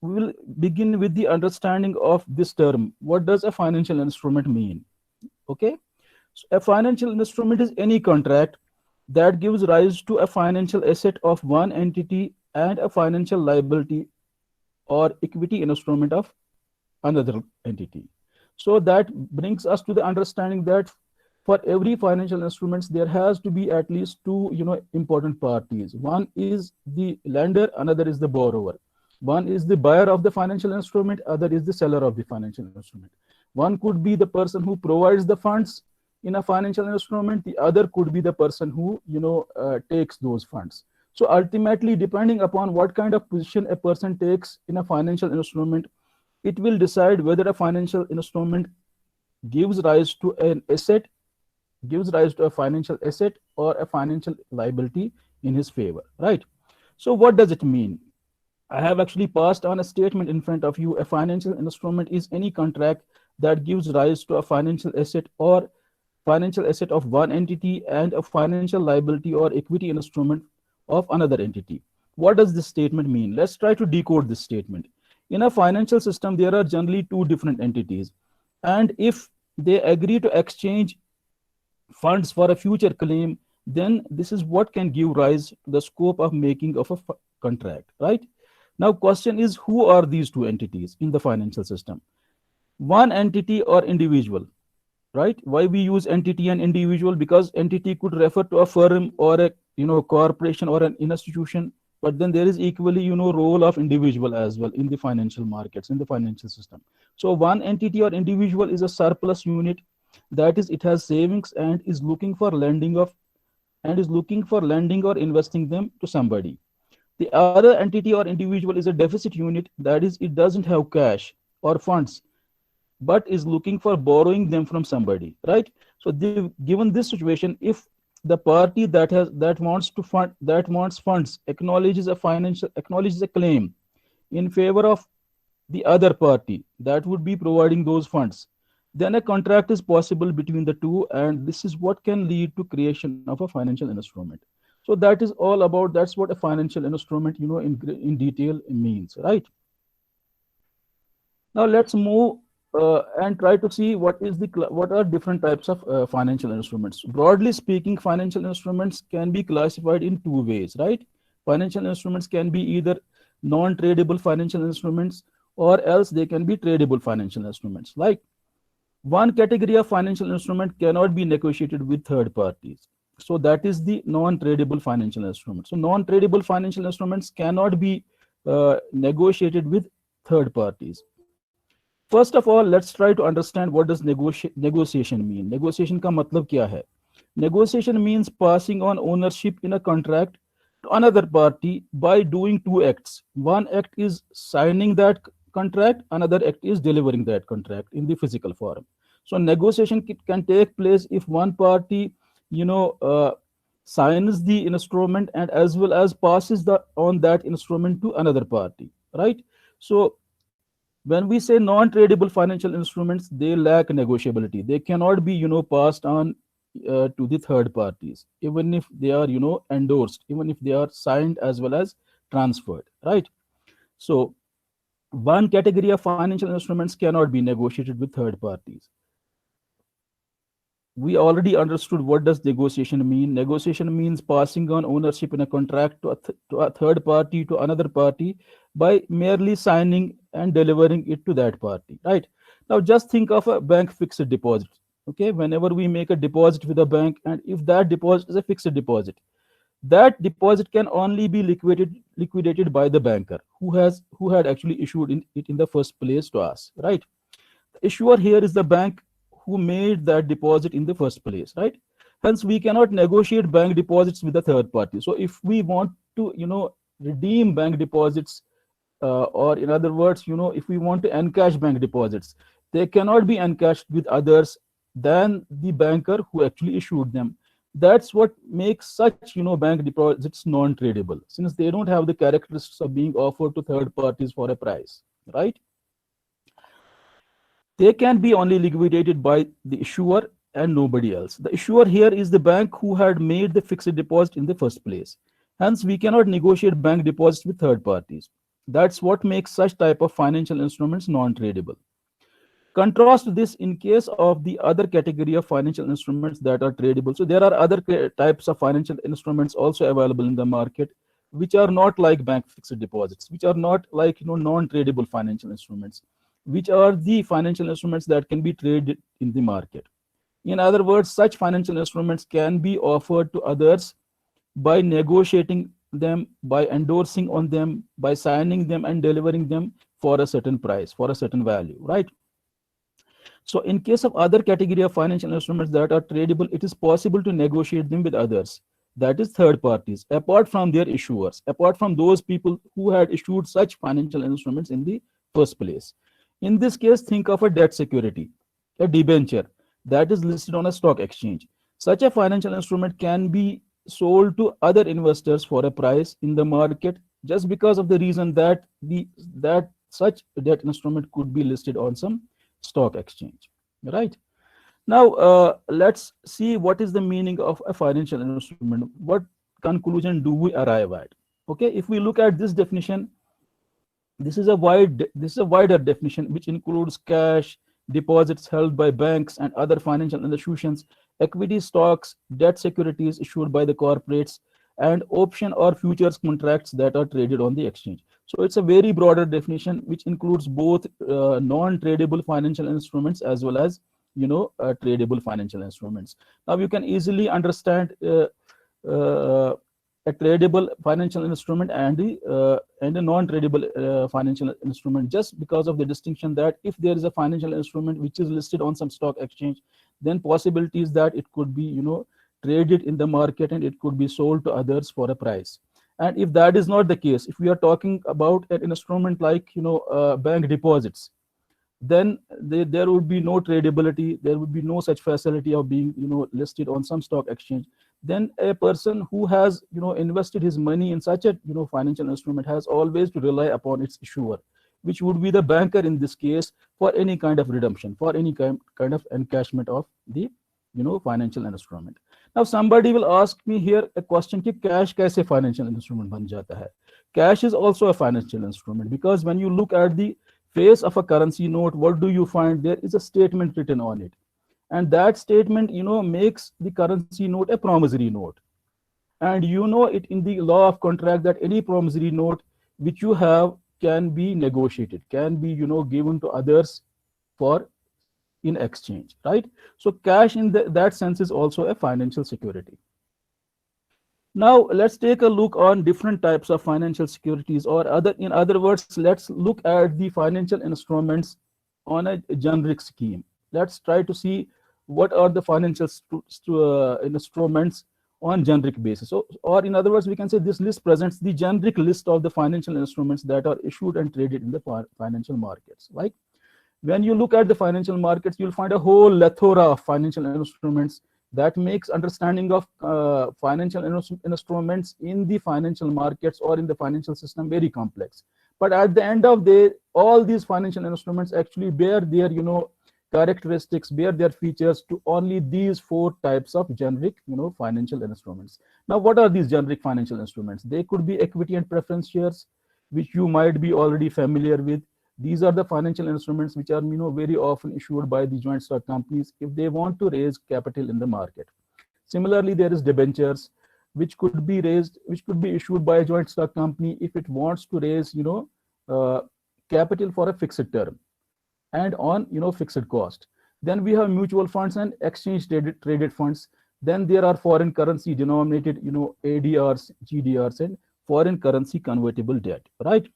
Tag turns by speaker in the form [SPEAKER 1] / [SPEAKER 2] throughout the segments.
[SPEAKER 1] we will begin with the understanding of this term. What does a financial instrument mean? Okay, so a financial instrument is any contract that gives rise to a financial asset of one entity and a financial liability or equity instrument of another entity. So that brings us to the understanding that for every financial instruments there has to be at least two important parties. One is the lender, another is the borrower. One is the buyer of the financial instrument, other is the seller of the financial instrument. One could be the person who provides the funds in a financial instrument, the other could be the person who takes those funds. So ultimately, depending upon what kind of position a person takes in a financial instrument, it will decide whether a financial instrument gives rise to an asset, gives rise to a financial asset or a financial liability in his favor, right? So what does it mean? I have actually passed on a statement in front of you. A financial instrument is any contract that gives rise to a financial asset or financial asset of one entity and a financial liability or equity instrument of another entity. What does this statement mean? Let's try to decode this statement. In a financial system, there are generally two different entities. And if they agree to exchange funds for a future claim, then this is what can give rise to the scope of making of a contract, right? Now, question is, who are these two entities in the financial system? One entity or individual, right? Why we use entity and individual? Because entity could refer to a firm or a corporation or an institution, but then there is equally role of individual as well in the financial markets, in the financial system. So one entity or individual is a surplus unit, that is, it has savings and is looking for lending or investing them to somebody. The other entity or individual is a deficit unit, that is, it doesn't have cash or funds but is looking for borrowing them from somebody, right? So given this situation, if the party that wants funds acknowledges a claim in favor of the other party that would be providing those funds, then a contract is possible between the two, and this is what can lead to creation of a financial instrument. So that's what a financial instrument in detail means, right? Now let's move and try to see what are different types of financial instruments. Broadly speaking, financial instruments can be classified in two ways, right? Financial instruments can be either non-tradable financial instruments, or else they can be tradable financial instruments. Like, one category of financial instrument cannot be negotiated with third parties. So that is the non-tradable financial instrument. So non-tradable financial instruments cannot be negotiated with third parties. First of all, let's try to understand what does negotiation mean. Negotiation का मतलब क्या है? Negotiation means passing on ownership in a contract to another party by doing two acts. One act is signing that contract, another act is delivering that contract in the physical form. So negotiation can take place if one party, you know, uh, signs the instrument and as well as passes on that instrument to another party, right? So when we say non-tradable financial instruments, they lack negotiability. They cannot be passed on to the third parties, even if they are endorsed, even if they are signed as well as transferred, right? So one category of financial instruments cannot be negotiated with third parties. We already understood what does negotiation mean. Negotiation means passing on ownership in a contract to a third party, to another party, by merely signing and delivering it to that party, right? Now just think of a bank fixed deposit. Okay, whenever we make a deposit with a bank, and if that deposit is a fixed deposit, that deposit can only be liquidated by the banker who had actually issued it in the first place to us, right? The issuer here is the bank who made that deposit in the first place, right? Hence, we cannot negotiate bank deposits with a third party. So if we want to, redeem bank deposits, or in other words, if we want to encash bank deposits, they cannot be encashed with others than the banker who actually issued them. That's what makes such, bank deposits non-tradable, since they don't have the characteristics of being offered to third parties for a price, right? They can be only liquidated by the issuer and nobody else. The issuer here is the bank who had made the fixed deposit in the first place. Hence, we cannot negotiate bank deposits with third parties. That's what makes such type of financial instruments non-tradable. Contrast this in case of the other category of financial instruments that are tradable. So there are other types of financial instruments also available in the market, which are not like bank fixed deposits, which are not like non-tradable financial instruments, which are the financial instruments that can be traded in the market. In other words, such financial instruments can be offered to others by negotiating them, by endorsing on them, by signing them and delivering them for a certain price, for a certain value, right? So in case of other category of financial instruments that are tradable, it is possible to negotiate them with others. That is third parties, apart from their issuers, apart from those people who had issued such financial instruments in the first place. In this case, think of a debt security, a debenture that is listed on a stock exchange. Such a financial instrument can be sold to other investors for a price in the market just because of the reason that that such debt instrument could be listed on some stock exchange, right? Now let's see what is the meaning of a financial instrument. What conclusion do we arrive at? Okay, if we look at this definition, this is a wider definition which includes cash, deposits held by banks and other financial institutions, equity stocks, debt securities issued by the corporates, and option or futures contracts that are traded on the exchange. So it's a very broader definition which includes both non-tradable financial instruments as well as tradable financial instruments. Now you can easily understand uh, a tradable financial instrument and a non-tradable financial instrument just because of the distinction that if there is a financial instrument which is listed on some stock exchange, then possibilities that it could be traded in the market and it could be sold to others for a price. And if that is not the case, if we are talking about an instrument like bank deposits, then there would be no tradability, there would be no such facility of being listed on some stock exchange. Then a person who has invested his money in such a financial instrument has always to rely upon its issuer, which would be the banker in this case, for any kind of redemption, for any kind of encashment of the financial instrument. Now somebody will ask me here a question कि cash कैसे financial instrument बन जाता है? Cash is also a financial instrument because when you look at the face of a currency note, what do you find? There is a statement written on it, and that statement makes the currency note a promissory note. And it in the law of contract that any promissory note which you have can be negotiated, can be given to others for in exchange, right? So cash in that sense is also a financial security. Now let's take a look on different types of financial securities, or in other words, let's look at the financial instruments on a generic scheme. Let's try to see what are the financial instruments on generic basis. So, or in other words, we can say this list presents the generic list of the financial instruments that are issued and traded in the financial markets. Like when you look at the financial markets, you'll find a whole plethora of financial instruments that makes understanding of financial instruments in the financial markets or in the financial system very complex. But at the end of the day, all these financial instruments actually bear their characteristics, bear their features to only these four types of generic financial instruments. Now what are these generic financial instruments? They could be equity and preference shares, which you might be already familiar with. These are the financial instruments which are very often issued by the joint stock companies if they want to raise capital in the market. Similarly, there is debentures, which could be issued by a joint stock company if it wants to raise capital for a fixed term and on fixed cost. Then we have mutual funds and exchange traded funds. Then there are foreign currency denominated ADRs, GDRs, and foreign currency convertible debt, right?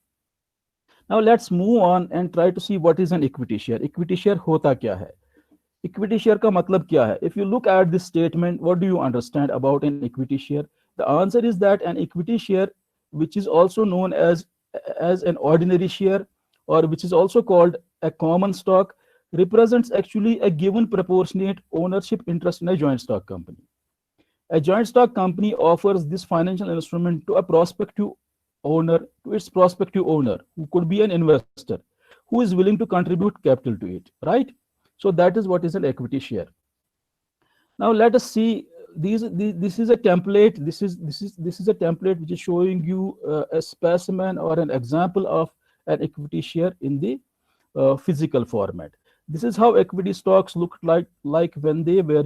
[SPEAKER 1] Now let's move on and try to see what is an equity share. Equity share होता क्या है? Equity share का मतलब क्या है? If you look at this statement, what do you understand about an equity share? The answer is that an equity share, which is also known as an ordinary share, or which is also called a common stock, represents actually a given proportionate ownership interest in a joint stock company. A joint stock company offers this financial instrument to a prospective owner, to its prospective owner, who could be an investor, who is willing to contribute capital to it, right? So that is what is an equity share. Now let us see this is a template. This is a template which is showing you a specimen or an example of an equity share in the physical format. This is how equity stocks looked like when they were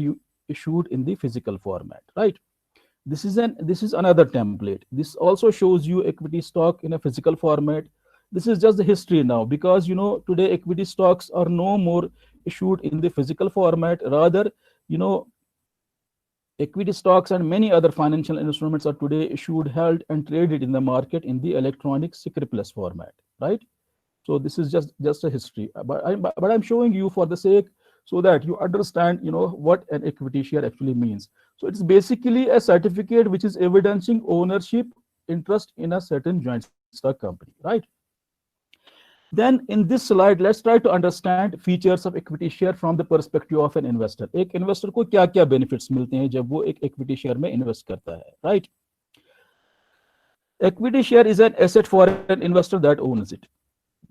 [SPEAKER 1] issued in the physical format, right? This is another template. This also shows you equity stock in a physical format. This is just the history now, because today equity stocks are no more issued in the physical format. Rather, you know equity stocks and many other financial instruments are today issued, held, and traded in the market in the electronic securities format, right? So this is just a history, but I'm showing you for the sake, so that you understand what an equity share actually means. So it's basically a certificate which is evidencing ownership interest in a certain joint stock company, right? Then in this slide, let's try to understand features of equity share from the perspective of an investor. एक investor को क्या क्या benefits मिलते हैं जब वो एक equity share में इन्वेस्ट करता है, right? Equity share is an asset for an investor that owns it.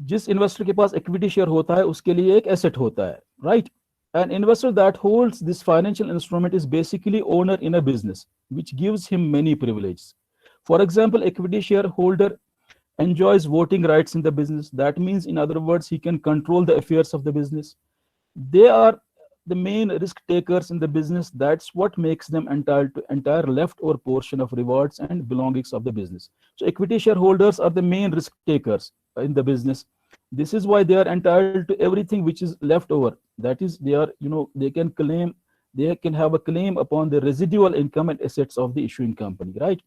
[SPEAKER 1] जिस इन्वेस्टर के पास इक्विटी शेयर होता है उसके लिए एक एसेट होता है, right? An investor that holds this financial instrument is basically owner in a business, which gives him many privileges. For example, equity shareholder enjoys voting rights in the business. That means, in other words, he can control the affairs of the business. They are the main risk takers in the business. That's what makes them entitled to entire leftover portion of rewards and belongings of the business. So equity shareholders are the main risk takers in the business. This is why they are entitled to everything which is left over. That is, they can have a claim upon the residual income and assets of the issuing company, right?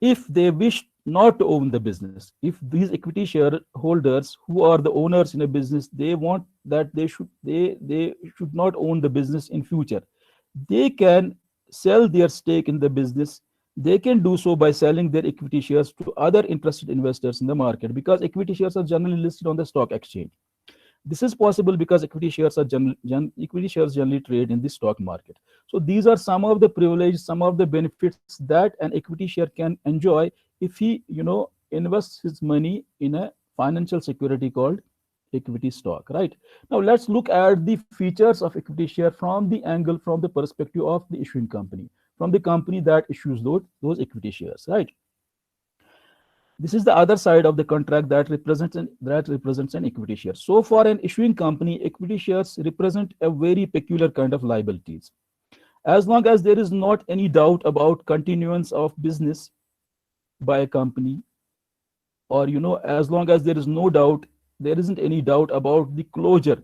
[SPEAKER 1] If they wish not to own the business, if these equity shareholders who are the owners in a business, they want that they should not own the business in future, they can sell their stake in the business. They can do so by selling their equity shares to other interested investors in the market, because equity shares are generally listed on the stock exchange. This is possible because equity shares generally trade in the stock market. So these are some of the privileges, some of the benefits that an equity share can enjoy if he invests his money in a financial security called equity stock, right? Now let's look at the features of equity share from the perspective of the issuing company, from the company that issues those equity shares, right? This is the other side of the contract that represents an equity share. So for an issuing company, equity shares represent a very peculiar kind of liabilities. As long as there is not any doubt about continuance of business by a company, or as long as there isn't any doubt about the closure,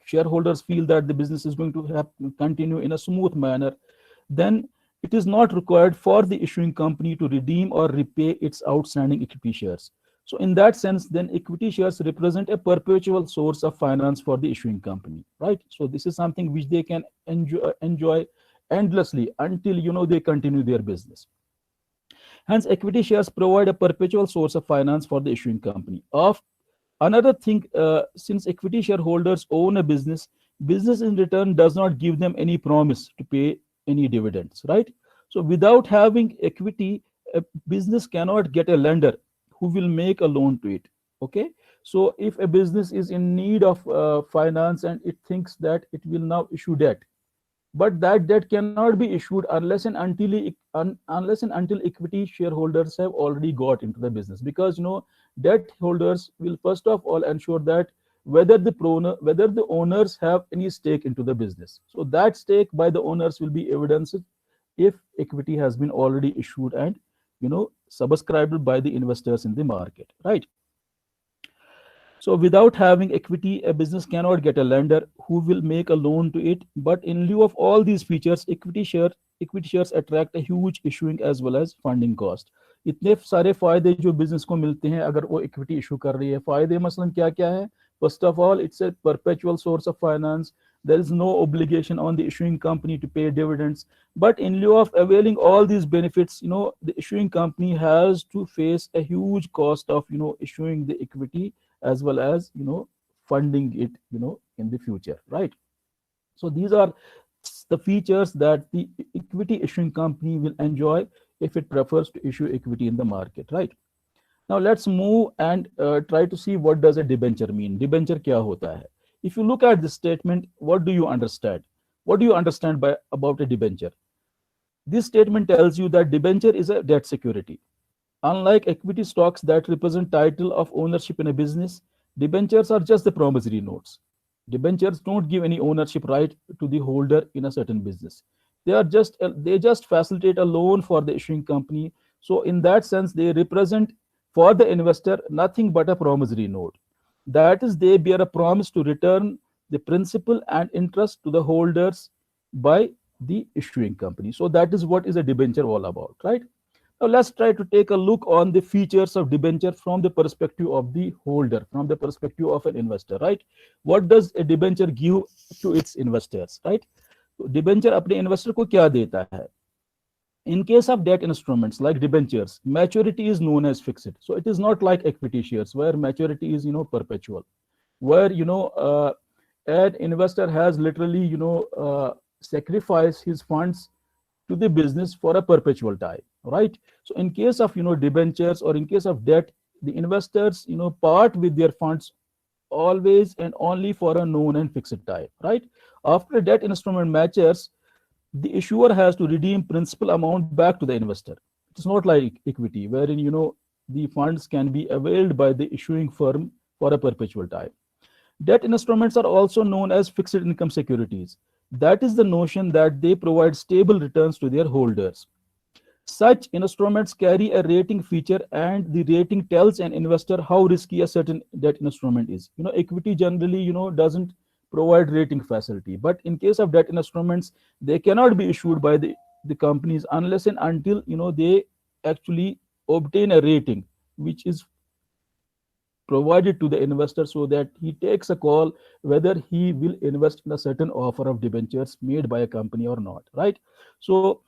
[SPEAKER 1] shareholders feel that the business is going to continue in a smooth manner, then it is not required for the issuing company to redeem or repay its outstanding equity shares. So in that sense, then equity shares represent a perpetual source of finance for the issuing company, right? So this is something which they can enjoy endlessly until they continue their business. Hence, equity shares provide a perpetual source of finance for the issuing company. Another thing, since equity shareholders own a business in return does not give them any promise to pay any dividends, right? So without having equity, a business cannot get a lender who will make a loan to it. Okay, so if a business is in need of finance and it thinks that it will now issue debt, but that debt cannot be issued unless and until equity shareholders have already got into the business, because debt holders will first of all ensure that whether the owners have any stake into the business. So that stake by the owners will be evidenced if equity has been already issued and subscribed by the investors in the market, right? So without having equity, a business cannot get a lender who will make a loan to it. But in lieu of all these features, equity shares attract a huge issuing as well as funding cost. इतने सारे फायदे जो business को मिलते हैं अगर वो equity issue कर रही है, फायदे मसलन क्या क्या है? First of all, it's a perpetual source of finance. There is no obligation on the issuing company to pay dividends. But in lieu of availing all these benefits, the issuing company has to face a huge cost of issuing the equity as well as funding it in the future, right? So these are the features that the equity issuing company will enjoy if it prefers to issue equity in the market, right? Now let's move and try to see what does a debenture mean. Debenture kya hota hai? If you look at this statement, what do you understand? What do you understand by about a debenture? This statement tells you that debenture is a debt security. Unlike equity stocks that represent title of ownership in a business, debentures are just the promissory notes. Debentures don't give any ownership right to the holder in a certain business. They just facilitate a loan for the issuing company. So in that sense, they represent for the investor nothing but a promissory note. That is, they bear a promise to return the principal and interest to the holders by the issuing company. So that is what is a debenture all about, right? Now let's try to take a look on the features of debenture from the perspective of the holder, from the perspective of an investor, right? What does a debenture give to its investors, right? तो debenture अपने investor को क्या देता है? In case of debt instruments like debentures, maturity is known as fixed. So it is not like equity shares where maturity is, perpetual. Where, an investor has literally, sacrificed his funds to the business for a perpetual time, right? So in case of, debentures or in case of debt, the investors, part with their funds always and only for a known and fixed time, right? After a debt instrument matures, the issuer has to redeem principal amount back to the investor. It's not like equity, wherein the funds can be availed by the issuing firm for a perpetual time. Debt instruments are also known as fixed income securities. That is the notion that they provide stable returns to their holders. Such instruments carry a rating feature, and the rating tells an investor how risky a certain debt instrument is. Equity generally, doesn't provide rating facility, but in case of debt instruments, they cannot be issued by the companies unless and until they actually obtain a rating, which is provided to the investor so that he takes a call whether he will invest in a certain offer of debentures made by a company or not, right? So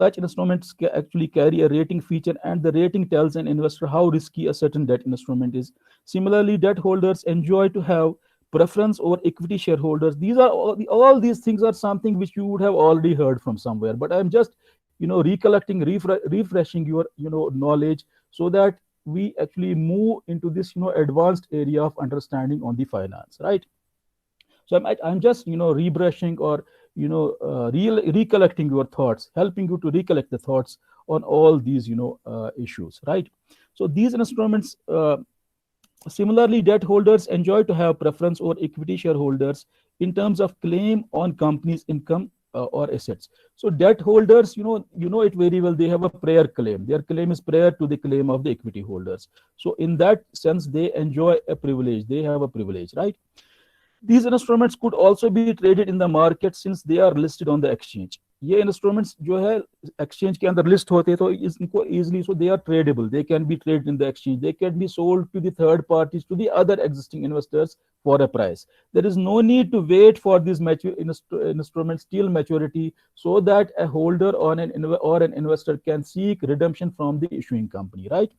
[SPEAKER 1] such instruments actually carry a rating feature, and the rating tells an investor how risky a certain debt instrument is. Similarly, debt holders enjoy to have preference over equity shareholders. These are all these things are something which you would have already heard from somewhere, but I'm just recollecting, refreshing your knowledge so that we actually move into this advanced area of understanding on the finance, right? So I'm just rebrushing or recollecting your thoughts, helping you to recollect the thoughts on all these issues, right? So these instruments, similarly, debt holders enjoy to have preference over equity shareholders in terms of claim on company's income or assets. So debt holders, it very well. They have a prior claim. Their claim is prior to the claim of the equity holders. So in that sense, they enjoy a privilege. They have a privilege, right? These instruments could also be traded in the market since they are listed on the exchange. ये instruments जो है exchange के अंदर list होते हैं तो इनको easily, so they are tradable. They can be traded in the exchange. They can be sold to the third parties, to the other existing investors for a price. There is no need to wait for these instruments till maturity so that a holder or an investor can seek redemption from the issuing company, right?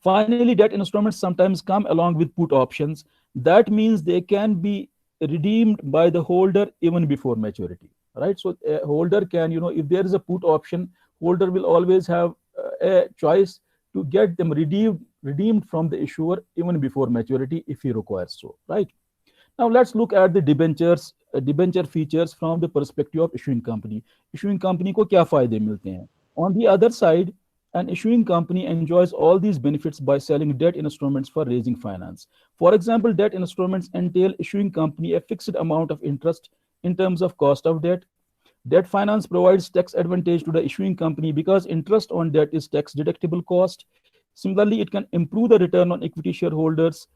[SPEAKER 1] Finally, debt instruments sometimes come along with put options. That means they can be redeemed by the holder even before maturity, right? So a holder can, if there is a put option, holder will always have a choice to get them redeemed from the issuer even before maturity if he requires so, right? Now let's look at the debenture features from the perspective of issuing company. Issuing company को क्या फायदे मिलते हैं? On the other side, an issuing company enjoys all these benefits by selling debt instruments for raising finance. For example, debt instruments entail issuing company a fixed amount of interest in terms of cost of debt. Debt finance provides tax advantage to the issuing company because interest on debt is tax deductible cost. Similarly, it can improve the return on equity shareholders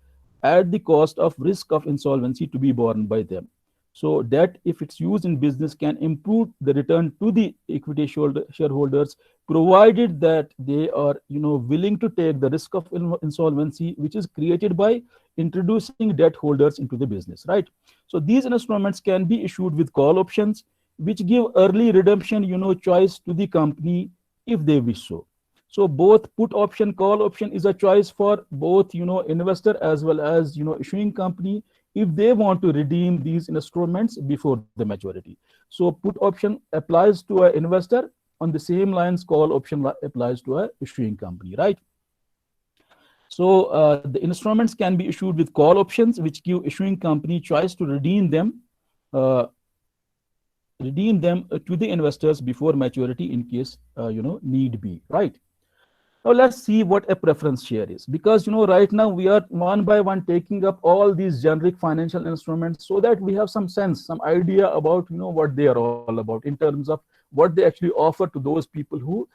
[SPEAKER 1] at the cost of risk of insolvency to be borne by them. So debt, if it's used in business, can improve the return to the equity shareholders, provided that they are willing to take the risk of insolvency, which is created by introducing debt holders into the business, right? So these instruments can be issued with call options, which give early redemption choice to the company if they wish so. So both put option, call option is a choice for both investor as well as issuing company if they want to redeem these instruments before the maturity. So put option applies to an investor on the same lines call option applies to a issuing company, right? So the instruments can be issued with call options, which give issuing company choice to redeem them redeem them to the investors before maturity in case need be, right? Now let's see what a preference share is, because right now we are one by one taking up all these generic financial instruments so that we have some sense, some idea about what they are all about in terms of what they actually offer to those people who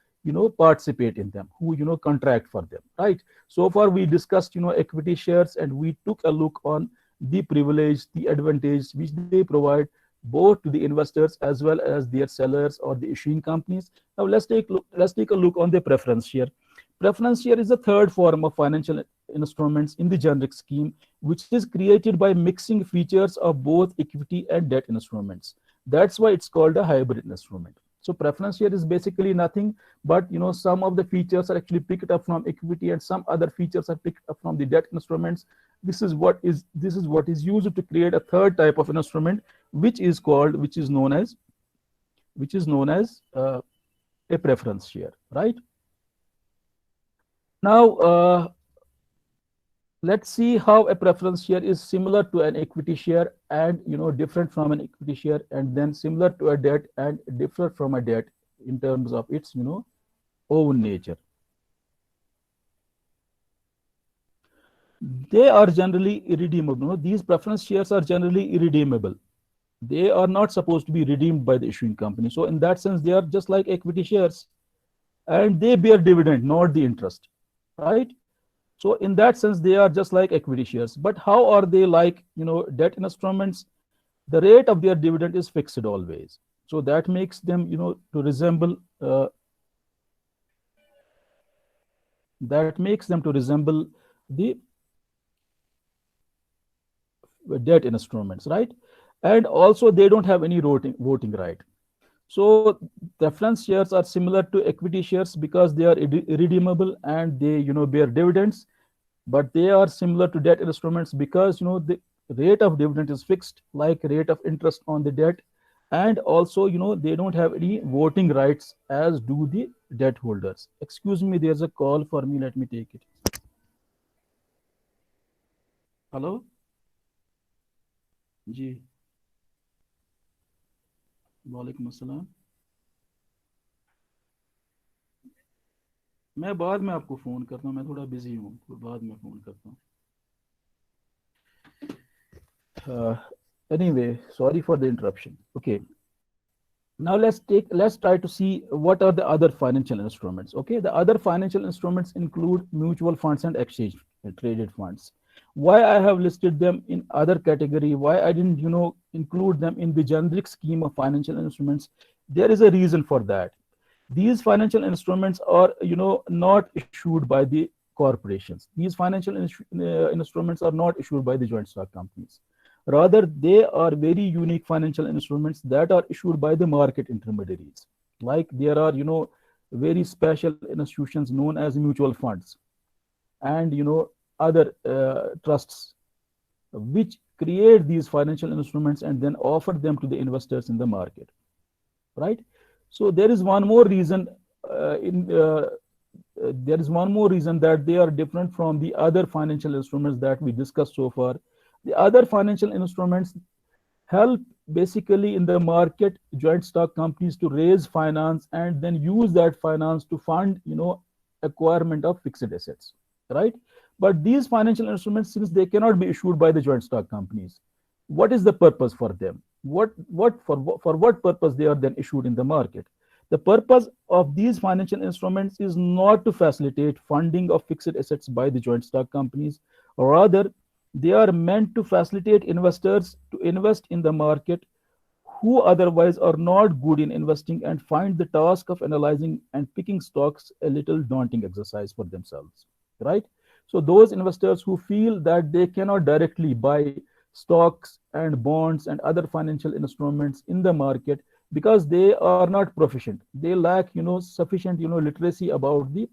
[SPEAKER 1] participate in them, who contract for them, right? So far we discussed equity shares, and we took a look on the privilege, the advantage which they provide both to the investors as well as their sellers or the issuing companies. Now let's take a look on the preference share. Preference share is the third form of financial instruments in the generic scheme, which is created by mixing features of both equity and debt instruments. That's why it's called a hybrid instrument. So preference share is basically nothing but some of the features are actually picked up from equity and some other features are picked up from the debt instruments. This is what is used to create a third type of instrument, which is known as a preference share, right? Now, let's see how a preference share is similar to an equity share and different from an equity share, and then similar to a debt and different from a debt in terms of its own nature. They are generally irredeemable. These preference shares are generally irredeemable. They are not supposed to be redeemed by the issuing company. So in that sense, they are just like equity shares, and they bear dividend, not the interest, right? So in that sense, they are just like equity shares. But how are they like debt instruments? The rate of their dividend is fixed always. So that makes them to resemble the debt instruments, right? And also they don't have any voting right. So preference shares are similar to equity shares because they are irredeemable and they bear dividends, but they are similar to debt instruments because the rate of dividend is fixed like rate of interest on the debt, and also they don't have any voting rights as do the debt holders. Excuse me, there's a call for me, let me take it. Hello जी, वालेकुम अस्सलाम। मैं बाद में आपको phone करता हूँ, मैं थोड़ा बिजी हूँ, तो बाद में फ़ोन करता हूँ। Anyway, sorry for the interruption. Okay, now let's try to see what are the other financial instruments. Okay, the other financial instruments include mutual funds and exchange traded funds. Why I have listed them in other category, why I didn't include them in the generic scheme of financial instruments, there is a reason for that. These financial instruments are not issued by the corporations. These financial instruments are not issued by the joint stock companies. Rather, they are very unique financial instruments that are issued by the market intermediaries. Like there are very special institutions known as mutual funds and other trusts which create these financial instruments and then offer them to the investors in the market, right? So there is one more reason that they are different from the other financial instruments that we discussed so far. The other financial instruments help basically in the market joint stock companies to raise finance and then use that finance to fund acquirement of fixed assets, right? But these financial instruments, since they cannot be issued by the joint stock companies, what is the purpose for them? For what purpose they are then issued in the market? The purpose of these financial instruments is not to facilitate funding of fixed assets by the joint stock companies, or rather they are meant to facilitate investors to invest in the market who otherwise are not good in investing and find the task of analyzing and picking stocks a little daunting exercise for themselves, right? So those investors who feel that they cannot directly buy stocks and bonds and other financial instruments in the market because they are not proficient, they lack sufficient literacy about the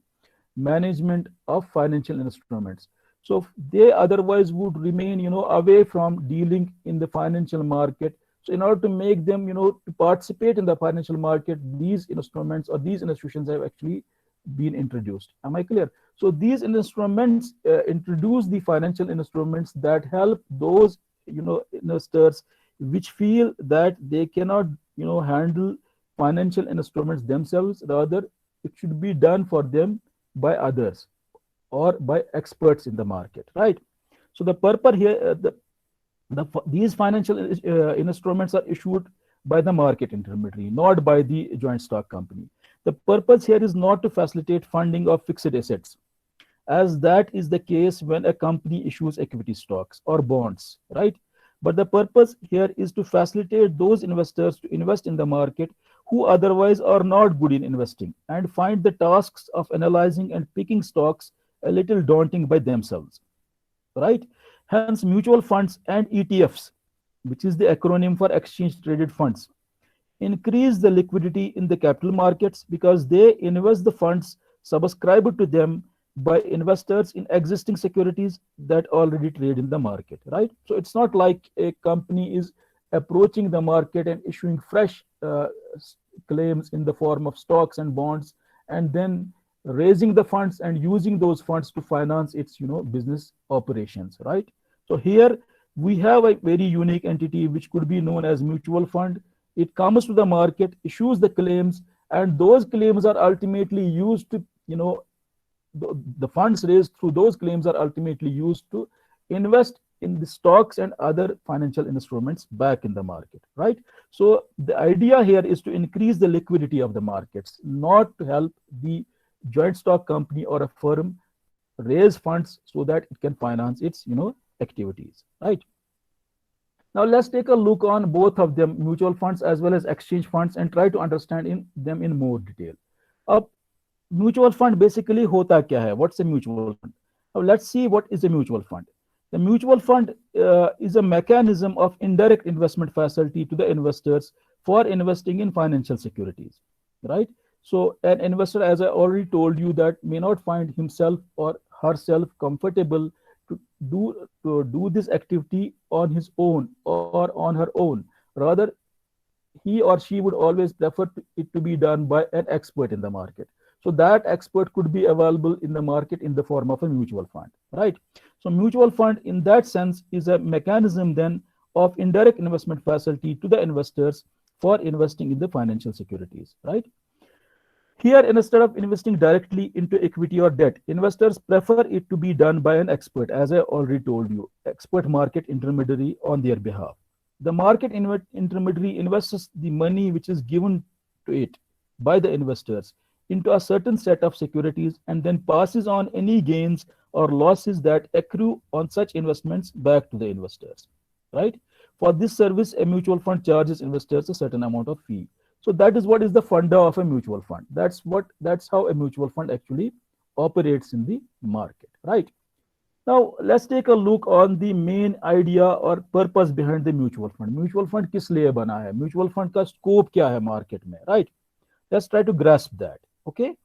[SPEAKER 1] management of financial instruments. So they otherwise would remain away from dealing in the financial market. So in order to make them to participate in the financial market, these instruments or these institutions have actually been introduced. Am I clear? So these instruments introduce the financial instruments that help those investors which feel that they cannot, handle financial instruments themselves. Rather, it should be done for them by others or by experts in the market, right? So the purpose here, these financial instruments are issued by the market intermediary, not by the joint stock company. The purpose here is not to facilitate funding of fixed assets, as that is the case when a company issues equity stocks or bonds, right? But the purpose here is to facilitate those investors to invest in the market who otherwise are not good in investing and find the tasks of analyzing and picking stocks a little daunting by themselves, right? Hence, mutual funds and ETFs, which is the acronym for exchange traded funds, increase the liquidity in the capital markets because they invest the funds subscribed to them by investors in existing securities that already trade in the market, right? So it's not like a company is approaching the market and issuing fresh claims in the form of stocks and bonds, and then raising the funds and using those funds to finance its, business operations, right? So here we have a very unique entity which could be known as mutual fund. It comes to the market, issues the claims, and those claims are ultimately used to, the funds raised through those claims are ultimately used to invest in the stocks and other financial instruments back in the market, right? So the idea here is to increase the liquidity of the markets, not to help the joint stock company or a firm raise funds so that it can finance its, activities, right? Now let's take a look on both of them, mutual funds as well as exchange funds, and try to understand them in more detail. A mutual fund basically hota kya hai? What's a mutual fund? Now let's see what is a mutual fund. The mutual fund is a mechanism of indirect investment facility to the investors for investing in financial securities, right? So an investor, as I already told you, that may not find himself or herself comfortable to do this activity on his own or on her own. Rather, he or she would always prefer it to be done by an expert in the market. So that expert could be available in the market in the form of a mutual fund, right? So mutual fund in that sense is a mechanism then of indirect investment facility to the investors for investing in the financial securities, right? Here, instead of investing directly into equity or debt, investors prefer it to be done by an expert, as I already told you, expert market intermediary on their behalf. The market intermediary invests the money which is given to it by the investors into a certain set of securities and then passes on any gains or losses that accrue on such investments back to the investors, right? For this service, a mutual fund charges investors a certain amount of fee. So that is what is the funda of a mutual fund. That's how a mutual fund actually operates in the market, right? Now let's take a look on the main idea or purpose behind the mutual fund. Mutual fund किस लिए बना है? Mutual fund का scope क्या है market में, right? Let's try to grasp that. Okay,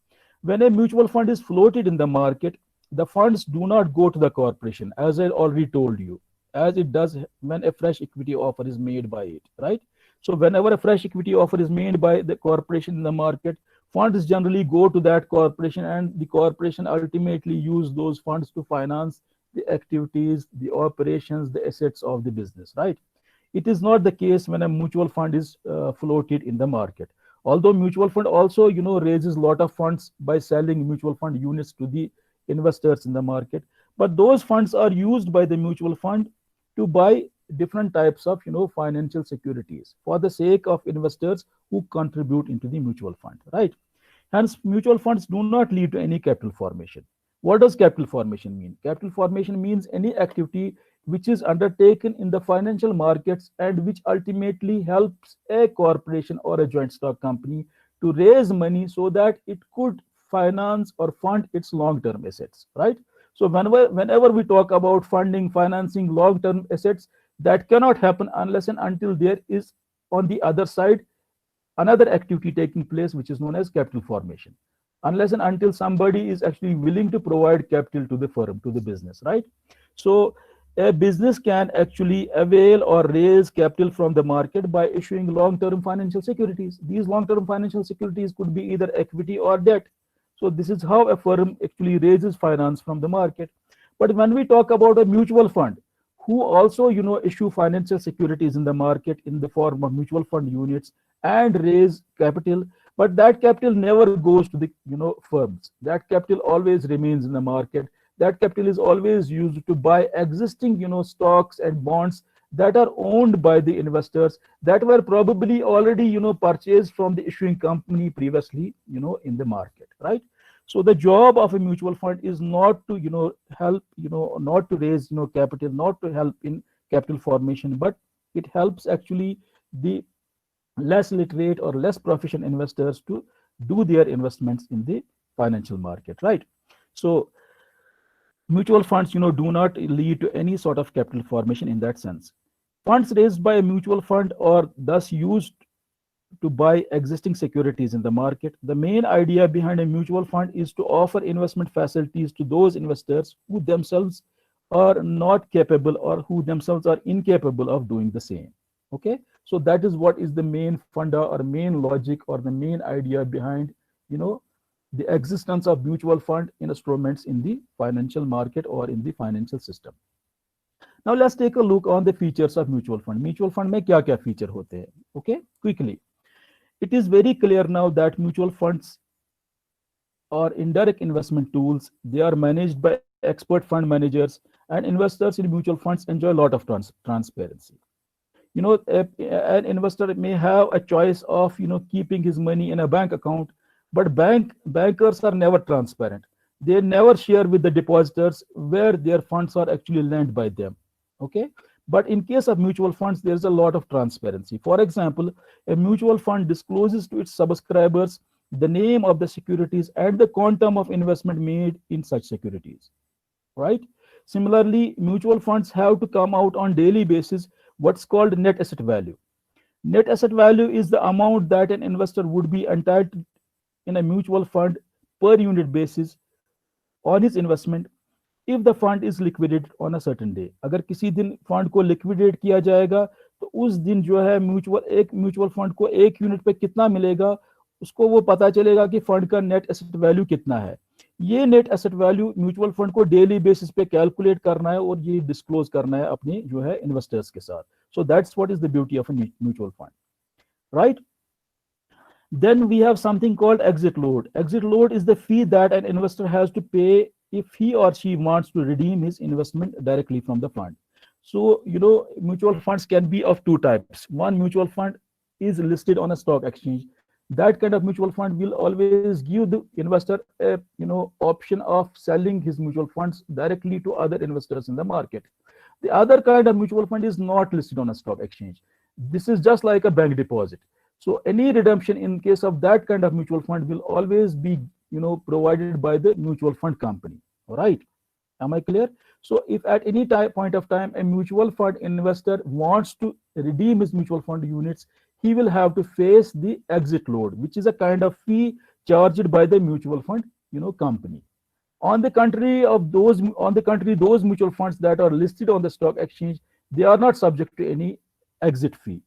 [SPEAKER 1] when a mutual fund is floated in the market, the funds do not go to the corporation, as I already told you, as it does when a fresh equity offer is made by it, right? So whenever a fresh equity offer is made by the corporation in the market, funds generally go to that corporation, and the corporation ultimately use those funds to finance the activities, the operations, the assets of the business, right? It is not the case when a mutual fund is floated in the market. Although mutual fund also, raises a lot of funds by selling mutual fund units to the investors in the market, but those funds are used by the mutual fund to buy different types of, financial securities for the sake of investors who contribute into the mutual fund, right? Hence, mutual funds do not lead to any capital formation. What does capital formation mean? Capital formation means any activity which is undertaken in the financial markets and which ultimately helps a corporation or a joint stock company to raise money so that it could finance or fund its long-term assets, right? So whenever we talk about funding, financing long-term assets, that cannot happen unless and until there is on the other side another activity taking place, which is known as capital formation. Unless and until somebody is actually willing to provide capital to the firm, to the business, right? So a business can actually avail or raise capital from the market by issuing long-term financial securities. These long-term financial securities could be either equity or debt. So this is how a firm actually raises finance from the market. But when we talk about a mutual fund, who also issue financial securities in the market in the form of mutual fund units and raise capital. But that capital never goes to the firms. That capital always remains in the market. That capital is always used to buy existing stocks and bonds that are owned by the investors, that were probably already purchased from the issuing company previously in the market, right? So the job of a mutual fund is not to help, not to raise capital, not to help in capital formation, but it helps actually the less literate or less proficient investors to do their investments in the financial market, right? So mutual funds do not lead to any sort of capital formation in that sense. Funds raised by a mutual fund are thus used to buy existing securities in the market. The main idea behind a mutual fund is to offer investment facilities to those investors who themselves are not capable or who themselves are incapable of doing the same. Okay, so that is what is the main funda or main logic or the main idea behind you know the existence of mutual fund instruments in the financial market or in the financial system. Now let's take a look on the features of mutual fund. Mutual fund में क्या क्या feature होते हैं? Okay, quickly. It is very clear now that mutual funds are indirect investment tools. They are managed by expert fund managers, and investors in mutual funds enjoy a lot of transparency. An investor may have a choice of keeping his money in a bank account, but bankers are never transparent. They never share with the depositors where their funds are actually lent by them. Okay, but in case of mutual funds, there's a lot of transparency. For example, a mutual fund discloses to its subscribers the name of the securities and the quantum of investment made in such securities, right? Similarly, mutual funds have to come out on daily basis what's called net asset value. Net asset value is the amount that an investor would be entitled in a mutual fund per unit basis on his investment if the fund is liquidated on a certain day. अगर किसी दिन fund को liquidate किया जाएगा तो उस दिन जो है म्यूचुअल फंड को एक यूनिट पे कितना मिलेगा, उसको वो पता चलेगा कि फंड का नेट एसेट वैल्यू कितना है. ये net asset value mutual fund को डेली बेसिस पे कैलकुलेट करना है और ये डिस्क्लोज करना है अपने जो है इन्वेस्टर्स के साथ. So that's what is the beauty of a mutual fund, right? Then we have something called exit load. Exit load is the fee that an investor has to pay if he or she wants to redeem his investment directly from the fund. So, mutual funds can be of two types. One mutual fund is listed on a stock exchange. That kind of mutual fund will always give the investor a option of selling his mutual funds directly to other investors in the market. The other kind of mutual fund is not listed on a stock exchange. This is just like a bank deposit. So any redemption in case of that kind of mutual fund will always be provided by the mutual fund company. All right, am I clear? So if at any point of time a mutual fund investor wants to redeem his mutual fund units, he will have to face the exit load, which is a kind of fee charged by the mutual fund company. On the contrary, those mutual funds that are listed on the stock exchange, they are not subject to any exit fee.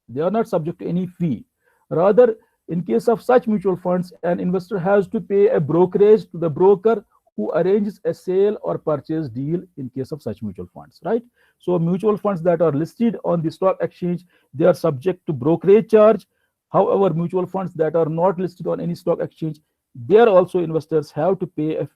[SPEAKER 1] They are not subject to any fee. Rather, in case of such mutual funds, an investor has to pay a brokerage to the broker who arranges a sale or purchase deal in case of such mutual funds, right? So mutual funds that are listed on the stock exchange, they are subject to brokerage charge. However, mutual funds that are not listed on any stock exchange, there also investors have to pay a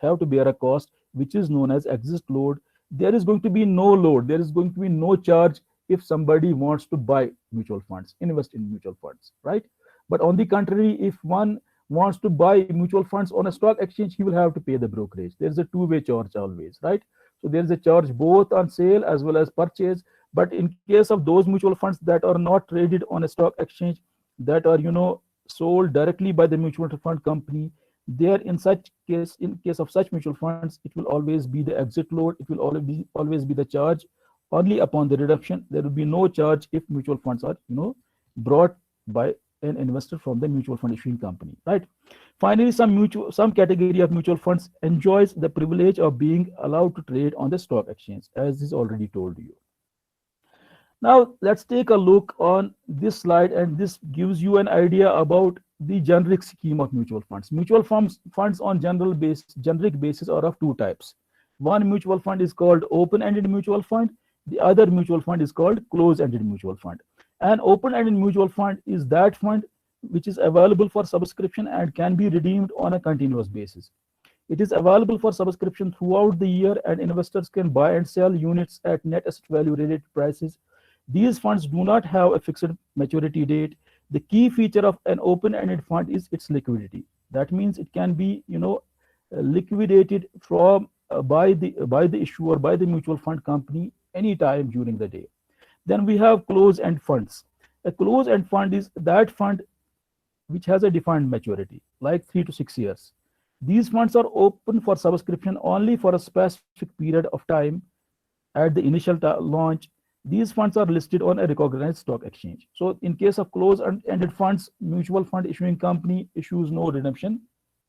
[SPEAKER 1] have to bear a cost which is known as exit load. There is going to be no load, there is going to be no charge if somebody wants to buy mutual funds, invest in mutual funds, right? But on the contrary, if one wants to buy mutual funds on a stock exchange, he will have to pay the brokerage. There's a two-way charge always, right? So there's a charge both on sale as well as purchase. But in case of those mutual funds that are not traded on a stock exchange, that are sold directly by the mutual fund company, there in case of such mutual funds, it will always be the exit load. It will always be the charge only upon the redemption. There will be no charge if mutual funds are brought by an investor from the mutual fund issuing company, right? Finally, some category of mutual funds enjoys the privilege of being allowed to trade on the stock exchange, as is already told you. Now let's take a look on this slide, and this gives you an idea about the generic scheme of mutual funds. Mutual funds on generic basis are of two types. One mutual fund is called open-ended mutual fund. The other mutual fund is called closed-ended mutual fund. An open-ended mutual fund is that fund which is available for subscription and can be redeemed on a continuous basis. It is available for subscription throughout the year, and investors can buy and sell units at net asset value related prices. These funds do not have a fixed maturity date. The key feature of an open-ended fund is its liquidity. That means it can be, liquidated from by the issuer, by the mutual fund company anytime during the day. Then we have closed-end funds. A closed-end fund is that fund which has a defined maturity, like 3 to 6 years. These funds are open for subscription only for a specific period of time at the initial launch. These funds are listed on a recognized stock exchange. So in case of closed-ended funds, mutual fund issuing company issues no redemption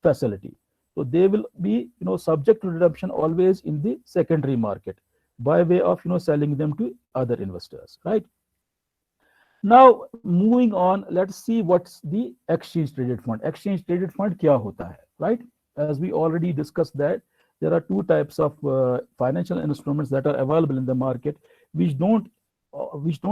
[SPEAKER 1] facility. So they will be, subject to redemption always in the secondary market by way of, selling them to other investors, right? Now moving on, let's see what's the exchange traded fund. Exchange traded fund kya hota hai, right? As we already discussed that there are two types of financial instruments that are available in the market, which don't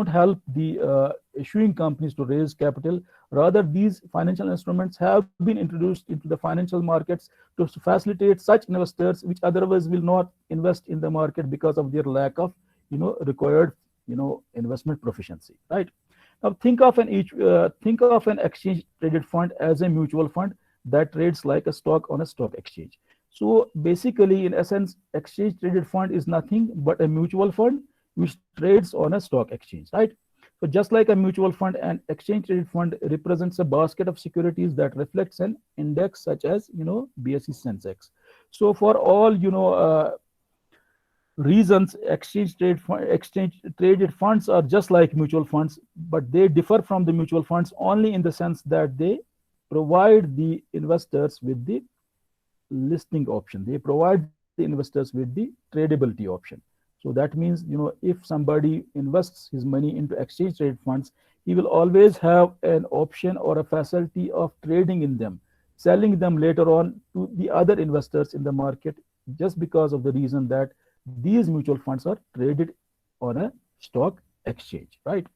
[SPEAKER 1] help the issuing companies to raise capital. Rather, these financial instruments have been introduced into the financial markets to facilitate such investors which otherwise will not invest in the market because of their lack of, required, investment proficiency, right? Now think of an exchange traded fund as a mutual fund that trades like a stock on a stock exchange. So basically, in essence, exchange traded fund is nothing but a mutual fund which trades on a stock exchange, right? So just like a mutual fund, an exchange traded fund represents a basket of securities that reflects an index such as, BSE Sensex. So for all, reasons, exchange traded funds are just like mutual funds, but they differ from the mutual funds only in the sense that they provide the investors with the listing option. They provide the investors with the tradability option. So that means, if somebody invests his money into exchange traded funds, he will always have an option or a facility of trading in them, selling them later on to the other investors in the market, just because of the reason that these mutual funds are traded on a stock exchange, right?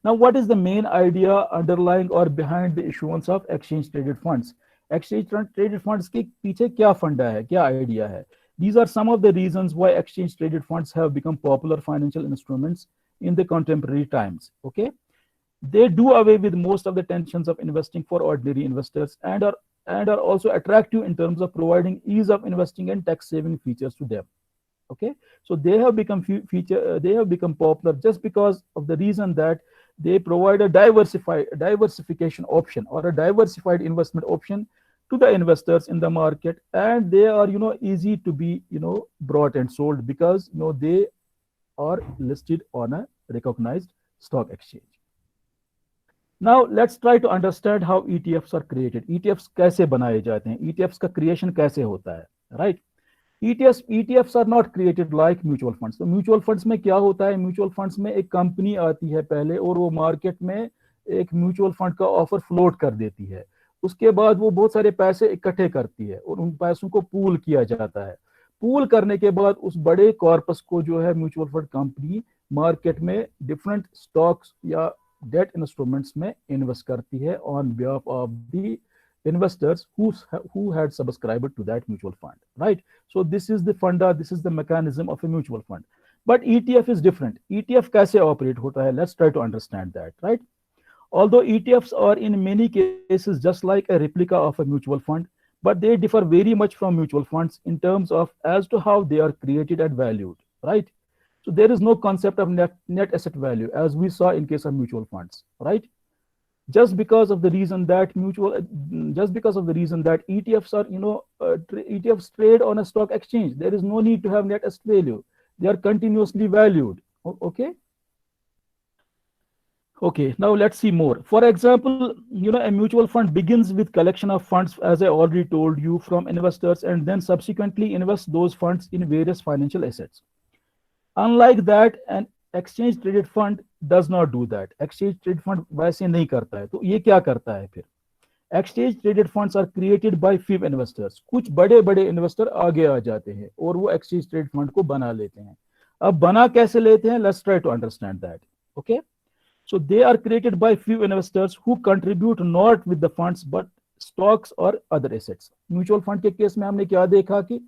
[SPEAKER 1] Now, what is the main idea underlying or behind the issuance of exchange traded funds? Exchange traded funds के पीछे क्या फंडा है, क्या idea है? These are some of the reasons why exchange traded funds have become popular financial instruments in the contemporary times. Okay, they do away with most of the tensions of investing for ordinary investors and are also attractive in terms of providing ease of investing and tax saving features to them. Okay, so they have become they have become popular just because of the reason that they provide a diversification option or a diversified investment option to the investors in the market, and they are, easy to be, brought and sold because, they are listed on a recognized stock exchange. Now let's try to understand how ETFs are created. ETFs कैसे बनाए जाते हैं, ETFs का creation कैसे होता है, right? ETFs are not created like mutual funds. तो mutual funds में क्या होता है, म्यूचुअल फंड्स में एक कंपनी आती है पहले और वो मार्केट में एक म्यूचुअल फंड का ऑफर फ्लोट कर देती है। उसके बाद वो बहुत सारे पैसे इकट्ठे करती है और उन पैसों को पूल किया जाता है। पूल करने के बाद उस बड़े कॉर्पस को जो है म्यूचुअल फंड कंपनी मार्केट में डिफरेंट स्टॉक्स या डेट इंस्ट्रूमेंट्स में इन्वेस्ट करती है on behalf of the investors who had subscribed to that mutual fund, right? So this is the funda, this is the mechanism of a mutual fund. But ETF is different. ETF kaise operate hota hai? Let's try to understand that, right? Although ETFs are in many cases just like a replica of a mutual fund, but they differ very much from mutual funds in terms of as to how they are created and valued, right? So there is no concept of net asset value as we saw in case of mutual funds, right? Just because of the reason that ETFs are, ETFs trade on a stock exchange, there is no need to have net asset value. They are continuously valued. Okay, now let's see more. For example, a mutual fund begins with collection of funds, as I already told you, from investors, and then subsequently invests those funds in various financial assets. Unlike that, an exchange traded fund does not do that. Exchange traded fund वैसे नहीं करता है। तो ये क्या करता है फिर? Exchange traded funds are created by few investors. कुछ बड़े बड़े इन्वेस्टर आगे आ जाते हैं और वो एक्सचेंज ट्रेड फंड को बना लेते हैं। अब बना कैसे लेते हैं, let's try to understand that. Okay, so they are created by few investors who contribute not with the funds but stocks or other assets। Mutual fund के केस में हमने क्या देखा कि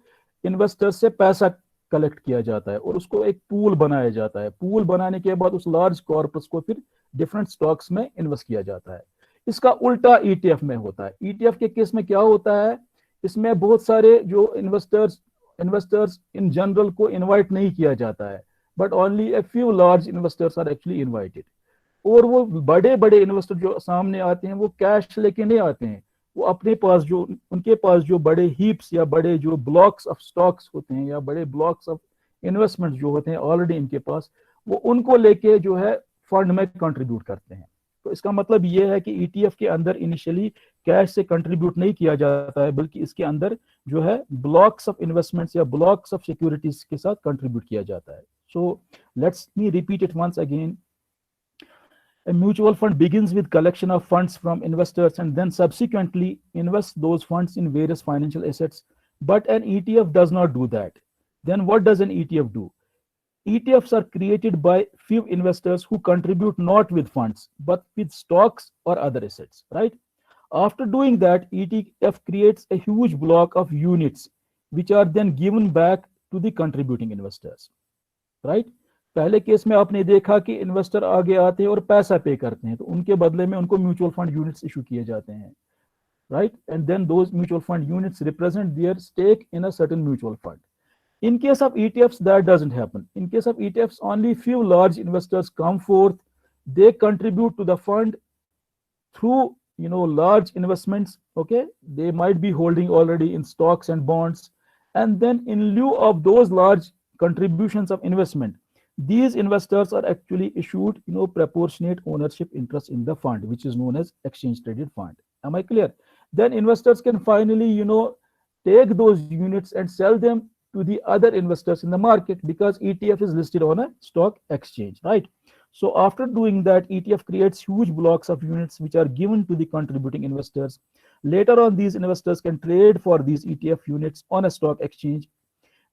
[SPEAKER 1] इन्वेस्टर्स से पैसा कलेक्ट किया जाता है और उसको एक पूल बनाया जाता है। पूल बनाने के बाद उस लार्ज कॉर्पस को फिर डिफरेंट स्टॉक्स में इन्वेस्ट किया जाता है। इसका उल्टा ईटीएफ में होता है। ईटीएफ के केस में क्या होता है, इसमें बहुत सारे जो इन्वेस्टर्स इन जनरल को इनवाइट नहीं किया जाता है, but only a few large investors are actually invited. और वो बड़े बड़े इन्वेस्टर जो सामने आते हैं वो कैश लेके नहीं आते हैं, वो अपने पास जो उनके पास जो बड़े हीप्स या बड़े जो ब्लॉक्स ऑफ स्टॉक्स होते हैं या बड़े ब्लॉक्स ऑफ इन्वेस्टमेंट जो होते हैं ऑलरेडी इनके पास, वो उनको लेके जो है फंड में कंट्रीब्यूट करते हैं। तो इसका मतलब ये है कि ईटीएफ के अंदर इनिशियली कैश से कंट्रीब्यूट नहीं किया जाता है, बल्कि इसके अंदर जो है ब्लॉक्स ऑफ इन्वेस्टमेंट्स या ब्लॉक्स ऑफ सिक्योरिटीज के साथ कंट्रीब्यूट किया जाता है। So let's me repeat it once again. A mutual fund begins with collection of funds from investors and then subsequently invests those funds in various financial assets. But an ETF does not do that. Then what does an ETF do? ETFs are created by few investors who contribute not with funds, but with stocks or other assets, right? After doing that, ETF creates a huge block of units, which are then given back to the contributing investors, right? पहले case में आपने देखा कि investor आगे आते हैं और पैसा पे करते हैं, तो उनके बदले में उनको म्यूचुअल फंड यूनिट्स इशू किए जाते हैं, right? And then those mutual fund units represent their stake in a certain mutual fund. In case of ETFs, that doesn't happen. In case of ETFs, only few large investors come forth. They contribute to the fund through large investments. Okay, they might be holding already in stocks and bonds, and then in lieu of those large contributions of investment, these investors are actually issued proportionate ownership interest in the fund, which is known as exchange traded fund. Am I clear? Then investors can finally take those units and sell them to the other investors in the market, because ETF is listed on a stock exchange, right? So after doing that, ETF creates huge blocks of units which are given to the contributing investors. Later on, these investors can trade for these ETF units on a stock exchange.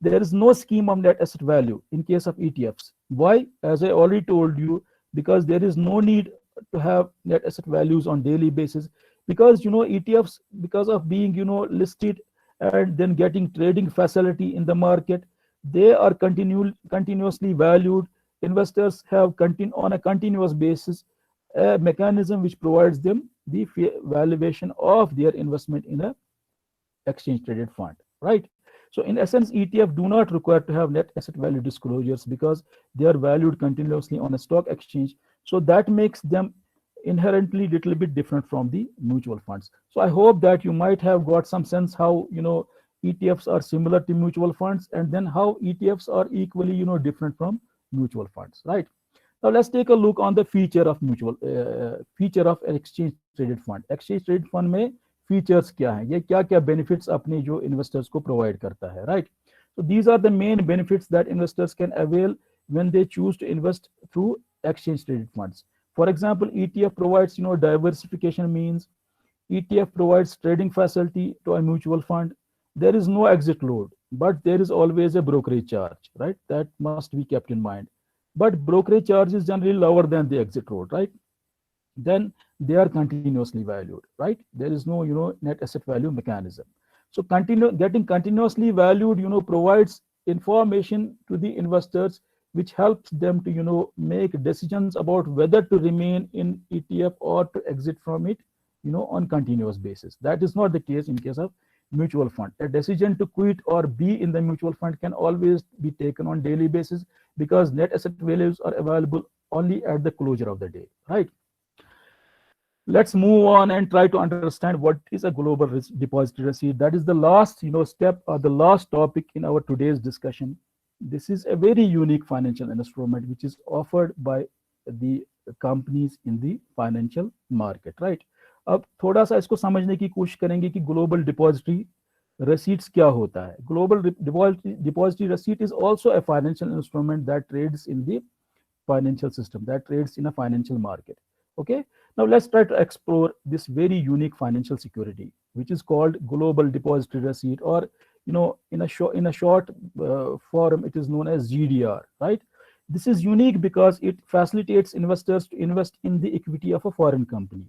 [SPEAKER 1] There is no scheme of net asset value in case of ETFs. Why? As I already told you, because there is no need to have net asset values on daily basis, because ETFs, because of being listed and then getting trading facility in the market, they are continuously valued. Investors have on a continuous basis a mechanism which provides them the valuation of their investment in a exchange traded fund, right? So in essence, ETF do not require to have net asset value disclosures because they are valued continuously on a stock exchange. So that makes them inherently little bit different from the mutual funds. So I hope that you might have got some sense how ETFs are similar to mutual funds, and then how ETFs are equally different from mutual funds, right? Now let's take a look on the feature of an exchange traded fund. Exchange traded fund में features क्या हैं, ये क्या क्या benefits अपने जो investors को provide करता है, right? So these are the main benefits that investors can avail when they choose to invest through exchange traded funds. For example, ETF provides diversification means. ETF provides trading facility to a mutual fund. There is no exit load, but there is always a brokerage charge, right? That must be kept in mind. But brokerage charge is generally lower than the exit load, right? Then they are continuously valued, right? There is no net asset value mechanism. So getting continuously valued provides information to the investors, which helps them to make decisions about whether to remain in ETF or to exit from it on continuous basis. That is not the case in case of mutual fund. A decision to quit or be in the mutual fund can always be taken on daily basis, because net asset values are available only at the closure of the day, right? Let's move on and try to understand what is a global depository receipt. That is the last step or the last topic in our today's discussion. This is a very unique financial instrument which is offered by the companies in the financial market, right? अब थोड़ा सा इसको समझने की कोशिश करेंगे कि global depository receipts क्या होता है. Global depository receipt is also a financial instrument that trades in the financial system, that trades in a financial market. Okay, Now let's try to explore this very unique financial security, which is called Global Depository Receipt, or in a short form, it is known as GDR. Right? This is unique because it facilitates investors to invest in the equity of a foreign company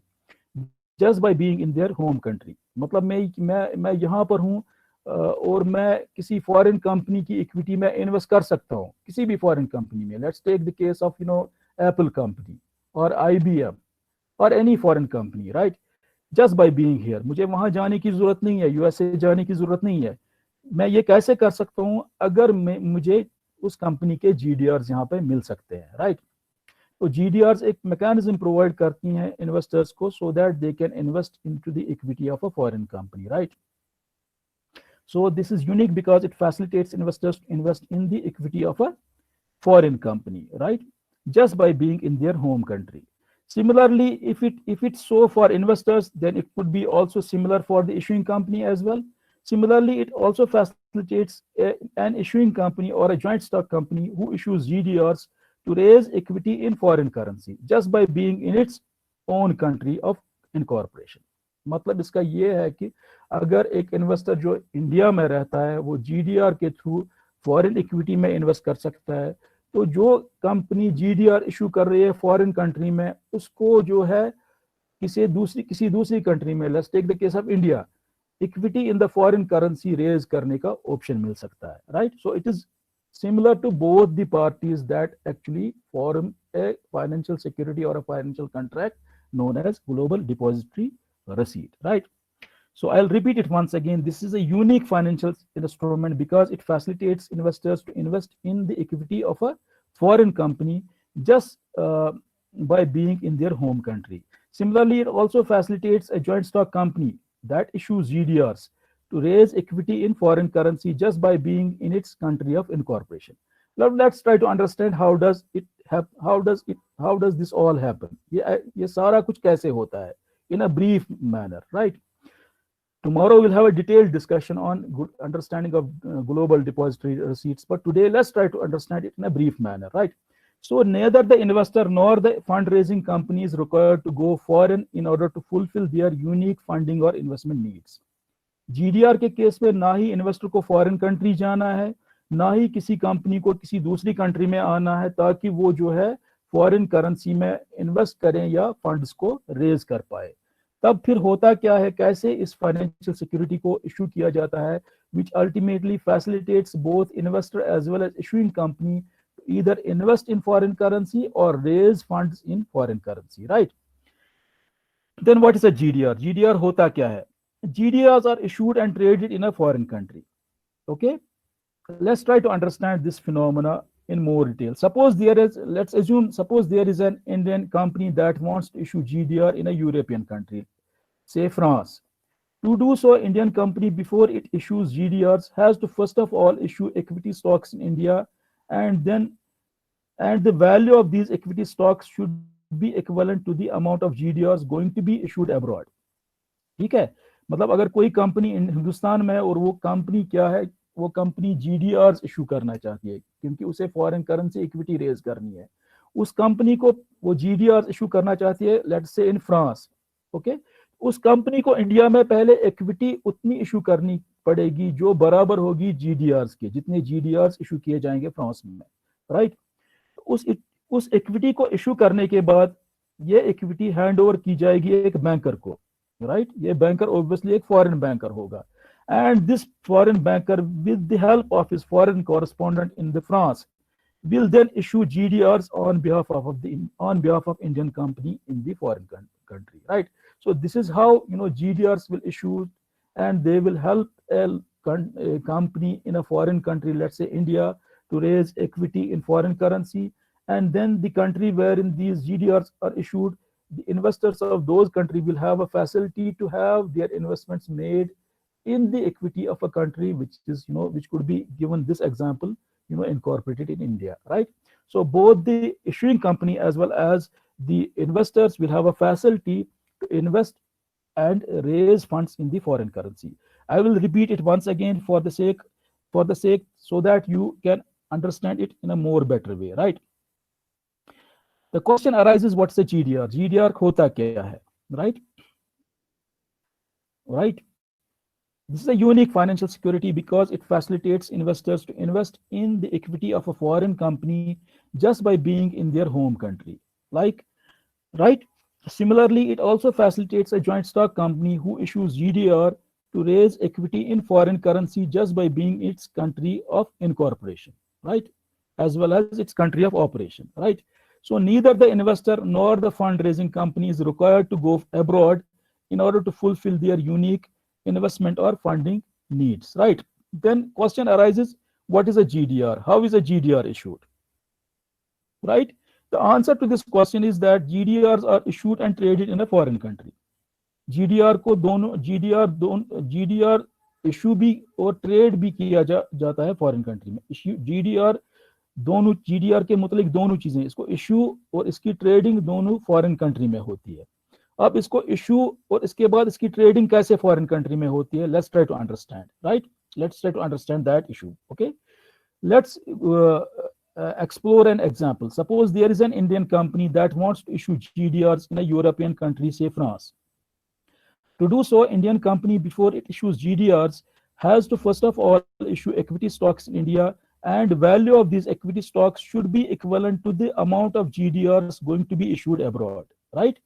[SPEAKER 1] just by being in their home country. मतलब मैं यहाँ पर हूँ, और मैं किसी foreign company की equity में इन्वेस्ट कर सकता हूँ, किसी भी फॉरेन कंपनी में. Let's take the case of Apple company और IBM और any foreign company, right? Just by being here, मुझे वहां जाने की जरूरत नहीं है, USA जाने की जरूरत नहीं है. मैं ये कैसे कर सकता हूँ? अगर मुझे उस कंपनी के GDRs यहाँ पे मिल सकते हैं, राइट? तो GDRs एक मैकेनिज्म प्रोवाइड करती हैं इन्वेस्टर्स को, so that they can invest into the equity of a foreign company, right? So this is unique because it facilitates investors to invest in the equity of a foreign company, right? Just by being in their home country. Similarly, if it's so for investors, then it could be also similar for the issuing company as well. Similarly, it also facilitates an issuing company or a joint stock company who issues GDRs to raise equity in foreign currency just by being in its own country of incorporation. मतलब इसका ये है कि अगर एक investor जो India में रहता है वो GDR के थ्रू फॉरेन इक्विटी में इन्वेस्ट कर सकता है, तो जो कंपनी GDR इशू कर रही है फॉरेन कंट्री में, उसको जो है किसी दूसरी कंट्री में, let's take the case of India, equity in the foreign currency raise करने का ऑप्शन मिल सकता है, right? So it is similar to both the parties that actually form a financial security or a financial contract known as Global Depository Receipt, right? So I'll repeat it once again. This is a unique financial instrument because it facilitates investors to invest in the equity of a foreign company just by being in their home country. Similarly, it also facilitates a joint stock company that issues GDRs to raise equity in foreign currency just by being in its country of incorporation. Now let's try to understand how does this all happen. ये सारा कुछ कैसे होता है in a brief manner, right? Tomorrow we'll have a detailed discussion on good understanding of global depository receipts, but today let's try to understand it in a brief manner, right? So neither the investor nor the fundraising company is required to go foreign in order to fulfill their unique funding or investment needs. GDR के case में ना ही investor को foreign country जाना है, ना ही किसी company को किसी दूसरी कंट्री में आना है ताकि वो जो है फॉरेन करेंसी में इन्वेस्ट करें या फंड्स को रेज कर पाए. तब फिर होता क्या है, कैसे इस फाइनेंशियल सिक्योरिटी को इशू किया जाता है, which ultimately facilitates both investor as well as issuing company to either invest in foreign currency or raise funds in foreign currency, right? Then what is a GDR? GDR होता क्या है? GDRs are issued and traded in a foreign country. Okay, let's try to understand this phenomena in more detail. Suppose there is an Indian company that wants to issue GDR in a European country, say France. To do so, Indian company, before it issues GDRs, has to first of all issue equity stocks in India, and the value of these equity stocks should be equivalent to the amount of GDRs going to be issued abroad. ठीक है, मतलब अगर कोई company Hindustan में है और वो company क्या है, वो कंपनी GDRs इशू करना चाहती है क्योंकि उसे फॉरेन करेंसी इक्विटी रेज करनी है, उस कंपनी को वो GDRs इशू करना चाहती है, let's say in France. Okay, उस कंपनी को इंडिया में पहले इक्विटी उतनी इशू करनी पड़ेगी जो बराबर होगी GDRs के, जितने GDRs इशू किए जाएंगे फ्रांस में, राइट? उस इक्विटी को इशू करने के बाद ये इक्विटी हैंड ओवर की जाएगी एक बैंकर को, राइट? ये बैंकर ऑब्वियसली एक फॉरेन बैंकर होगा, and this foreign banker, with the help of his foreign correspondent in the France, will then issue GDRs on behalf of Indian company in the foreign country, right? So this is how GDRs will issue, and they will help a company in a foreign country, let's say India, to raise equity in foreign currency, and then the country wherein these GDRs are issued, the investors of those country will have a facility to have their investments made in the equity of a country which could be, given this example, incorporated in India, right? So both the issuing company as well as the investors will have a facility to invest and raise funds in the foreign currency. I will repeat it once again for the sake so that you can understand it in a more better way, right? The question arises, what's a GDR? GDR hota kya hai? Right? Right? This is a unique financial security because it facilitates investors to invest in the equity of a foreign company just by being in their home country. Like, right? Similarly, it also facilitates a joint stock company who issues GDR to raise equity in foreign currency just by being its country of incorporation, right? As well as its country of operation, right? So neither the investor nor the fundraising company is required to go abroad in order to fulfill their unique investment or funding needs, right? Then question arises, what is a GDR? How is a GDR issued? Right? The answer to this question is that GDRs are issued and traded in a foreign country. GDR को दोनों GDR issue भी और trade भी किया जाता है foreign country में. GDR दोनों GDR के मतलब दोनों चीजें, इसको इशू और इसकी ट्रेडिंग दोनों फॉरेन कंट्री में होती है. अब इसको इशू और इसके बाद इसकी ट्रेडिंग कैसे फॉरेन कंट्री में होती है, let's try to understand. Right, let's try to understand that issue. Okay, let's explore an example. Suppose there is an Indian company that wants to issue GDRs in a European country, say France. To do so, Indian company, before it issues GDRs, has to first of all issue equity stocks in India, and value of these equity stocks should be equivalent to the amount of GDRs going to be issued abroad, right?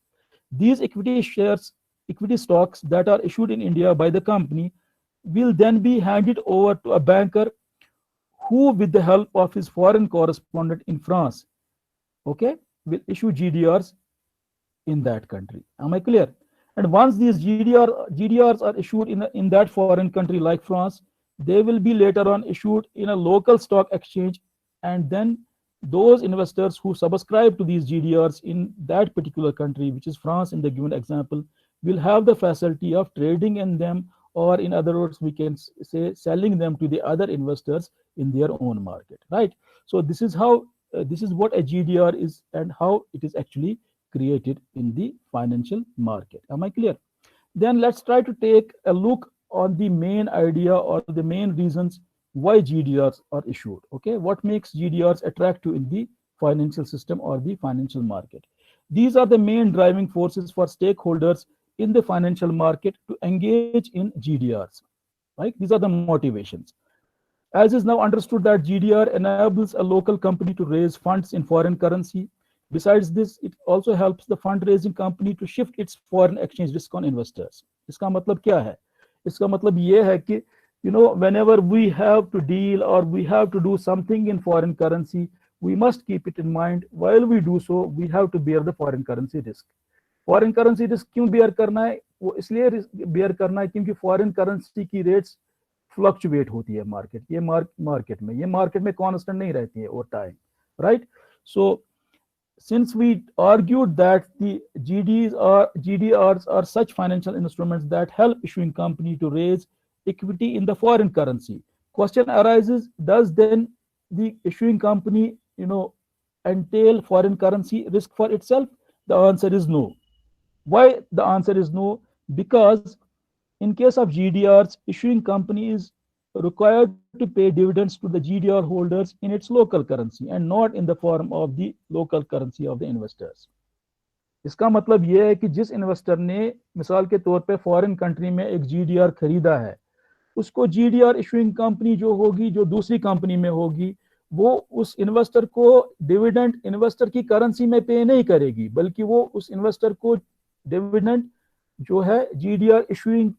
[SPEAKER 1] These equity shares, equity stocks that are issued in India by the company will then be handed over to a banker who, with the help of his foreign correspondent in France, okay, will issue GDRs in that country. Am I clear? And once these GDRs are issued in that foreign country like France, they will be later on issued in a local stock exchange, and then those investors who subscribe to these GDRs in that particular country, which is France in the given example, will have the facility of trading in them, or in other words, we can say selling them to the other investors in their own market, right? So this is how, this is what a GDR is and how it is actually created in the financial market. Am I clear? Then let's try to take a look on the main idea or the main reasons why GDRs are issued. Okay, what makes GDRs attractive in the financial system or the financial market? These are the main driving forces for stakeholders in the financial market to engage in GDRs, right? These are the motivations. As is now understood that GDR enables a local company to raise funds in foreign currency. Besides this, it also helps the fundraising company to shift its foreign exchange risk on investors. इसका मतलब क्या है? इसका मतलब ये है कि, you know, whenever we have to deal or we have to do something in foreign currency, we must keep it in mind. While we do so, we have to bear the foreign currency risk. Foreign currency risk क्यों bear करना है? वो इसलिए bear करना है क्योंकि foreign currency की rates fluctuate होती है मार्केट, ये मार्केट में कांस्टेंट नहीं रहती है over time, right? So since we argued that the GDRs are such financial instruments that help issuing company to raise equity in the foreign currency, question arises, does then the issuing company, you know, entail foreign currency risk for itself? The answer is no. Why the answer is no? Because in case of GDRs, issuing company is required to pay dividends to the GDR holders in its local currency and not in the form of the local currency of the investors. इसका मतलब यह है कि जिस investor ने मिसाल के तौर पे फॉरेन कंट्री में एक GDR खरीदा है, उसको GDR इशूइंग कंपनी जो होगी, जो दूसरी कंपनी में होगी, वो उस इन्वेस्टर को डिविडेंड इन्वेस्टर की करेंसी में पे नहीं करेगी, बल्कि वो उस इन्वेस्टर को डिविडेंड जो है GDR इशूइंग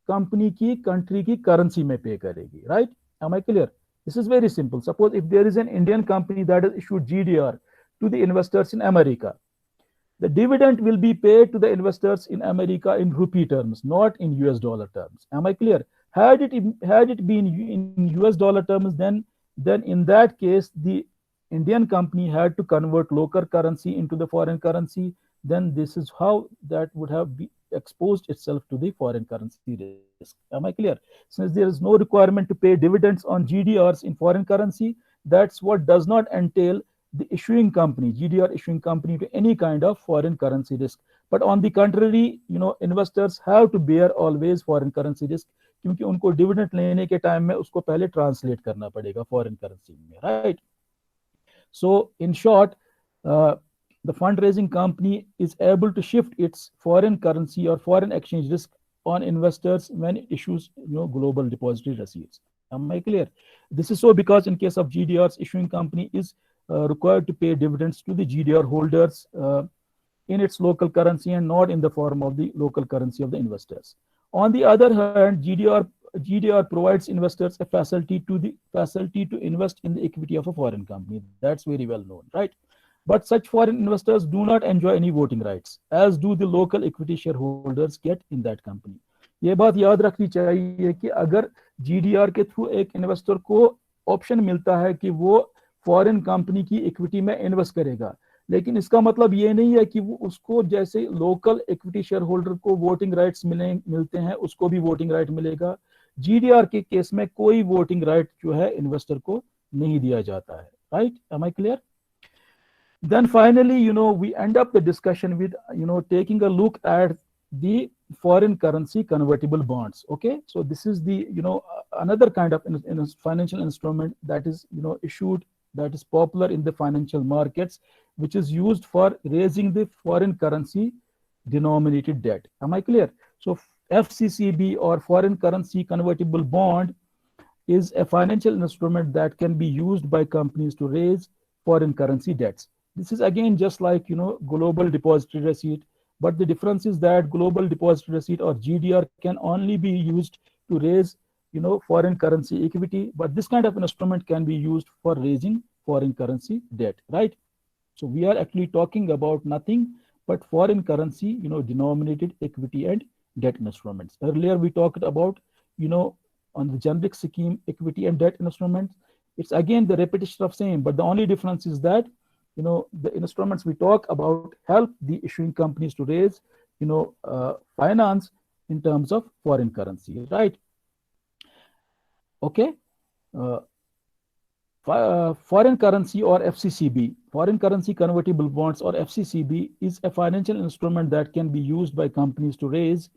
[SPEAKER 1] कंपनी की कंट्री की करेंसी में पे करेगी, right? Am I clear? This is very simple. Suppose if there is an Indian company that has issued GDR to the investors in America, the dividend will be paid to the investors in America in rupee terms, not in US dollar terms. Am I clear? Had it been in US dollar terms, then in that case the Indian company had to convert local currency into the foreign currency. Then this is how that would have exposed itself to the foreign currency risk. Am I clear? Since there is no requirement to pay dividends on GDRs in foreign currency, that's what does not entail the issuing company, GDR issuing company, to any kind of foreign currency risk. But on the contrary, you know, investors have to bear always foreign currency risk, क्योंकि उनको dividend लेने के time में उसको पहले translate करना पड़ेगा foreign currency में, right? So in short, the fundraising company is able to shift its foreign currency or foreign exchange risk on investors when it issues global depository receipts. Am I clear? This is so because in case of GDRs, issuing company is required to pay dividends to the GDR holders in its local currency and not in the form of the local currency of the investors. On the other hand, GDR provides investors a facility to invest in the equity of a foreign company. That's very well known, right? But such foreign investors do not enjoy any voting rights, as do the local equity shareholders get in that company. ये बात याद रखनी चाहिए कि अगर GDR के through एक investor को ऑप्शन मिलता है कि वो फॉरेन कंपनी की इक्विटी में इन्वेस्ट करेगा, लेकिन इसका मतलब ये नहीं है कि वो उसको जैसे लोकल इक्विटी शेयर होल्डर को वोटिंग राइट्स मिलते हैं उसको भी वोटिंग राइट मिलेगा. GDR के केस में कोई वोटिंग राइट जो है इन्वेस्टर को नहीं दिया जाता है. Right? Am I clear? Then finally, we end up the discussion with, taking a look at the foreign currency convertible bonds. Okay, so this is the, another kind of financial instrument that is, issued, that is popular in the financial markets, which is used for raising the foreign currency denominated debt. Am I clear? So FCCB or foreign currency convertible bond is a financial instrument that can be used by companies to raise foreign currency debts. This is again just like global depository receipt, but the difference is that global depository receipt or GDR can only be used to raise foreign currency equity, but this kind of an instrument can be used for raising foreign currency debt, right? So we are actually talking about nothing but foreign currency denominated equity and debt instruments. Earlier we talked about on the generic scheme equity and debt instruments. It's again the repetition of same, but the only difference is that the instruments we talk about help the issuing companies to raise finance in terms of foreign currency, right? Okay. Foreign currency or FCCB, foreign currency convertible bonds or FCCB, is a financial instrument that can be used by companies to raise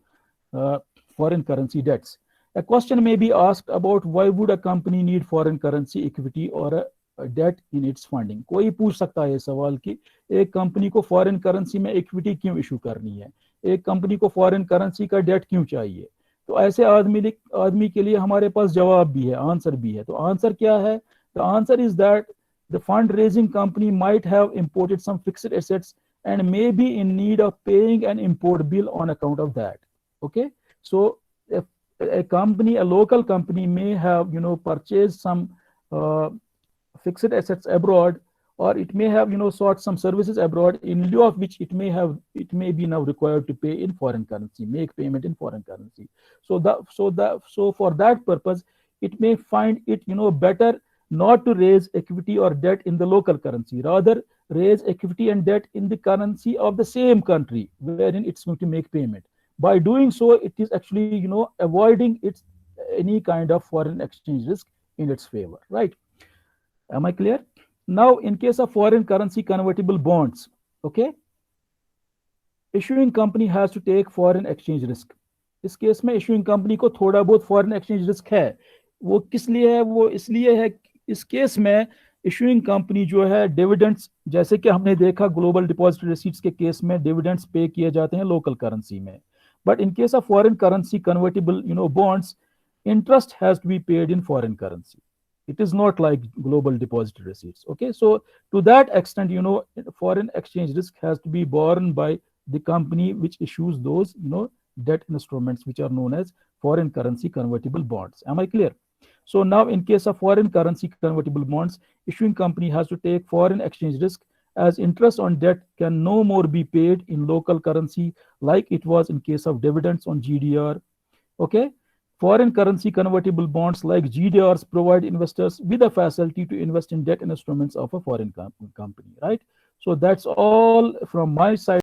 [SPEAKER 1] foreign currency debts. A question may be asked about why would a company need foreign currency equity or a debt in its funding. कोई पूछ सकता है ये सवाल कि एक company को foreign currency में इक्विटी क्यों इशू करनी है, एक कंपनी को फॉरेन करेंसी का डेट क्यों चाहिए. तो ऐसे आदमी के लिए हमारे पास जवाब भी है, आंसर भी है. तो आंसर क्या है? The answer is that the fund raising company might have imported some fixed assets and may be in need of paying an import bill on account of that. Okay, so if a local company may have purchased some fixed assets abroad, or it may have sought some services abroad, in lieu of which it may be now required to pay in foreign currency, make payment in foreign currency. So for that purpose it may find it better not to raise equity or debt in the local currency, rather raise equity and debt in the currency of the same country wherein it's going to make payment. By doing so, it is actually avoiding any kind of foreign exchange risk in its favor, right? Am I clear? Now, in case of foreign currency convertible bonds, okay, issuing company has to take foreign exchange risk. इस case में issuing company को थोड़ा बहुत foreign exchange risk है. वो किस लिए है? वो इसलिए है इस केस में issuing company जो है dividends, जैसे कि हमने देखा global depository receipts के केस में dividends पे किए जाते हैं local currency में. But in case of foreign currency convertible bonds, interest has to be paid in foreign currency. It is not like global deposit receipts. Okay, so to that extent, foreign exchange risk has to be borne by the company which issues those, debt instruments which are known as foreign currency convertible bonds. Am I clear? So now, in case of foreign currency convertible bonds, issuing company has to take foreign exchange risk, as interest on debt can no more be paid in local currency like it was in case of dividends on GDR. Okay. Foreign currency convertible bonds like GDRs provide investors with a facility to invest in debt instruments of a foreign company, right? So that's all from my side.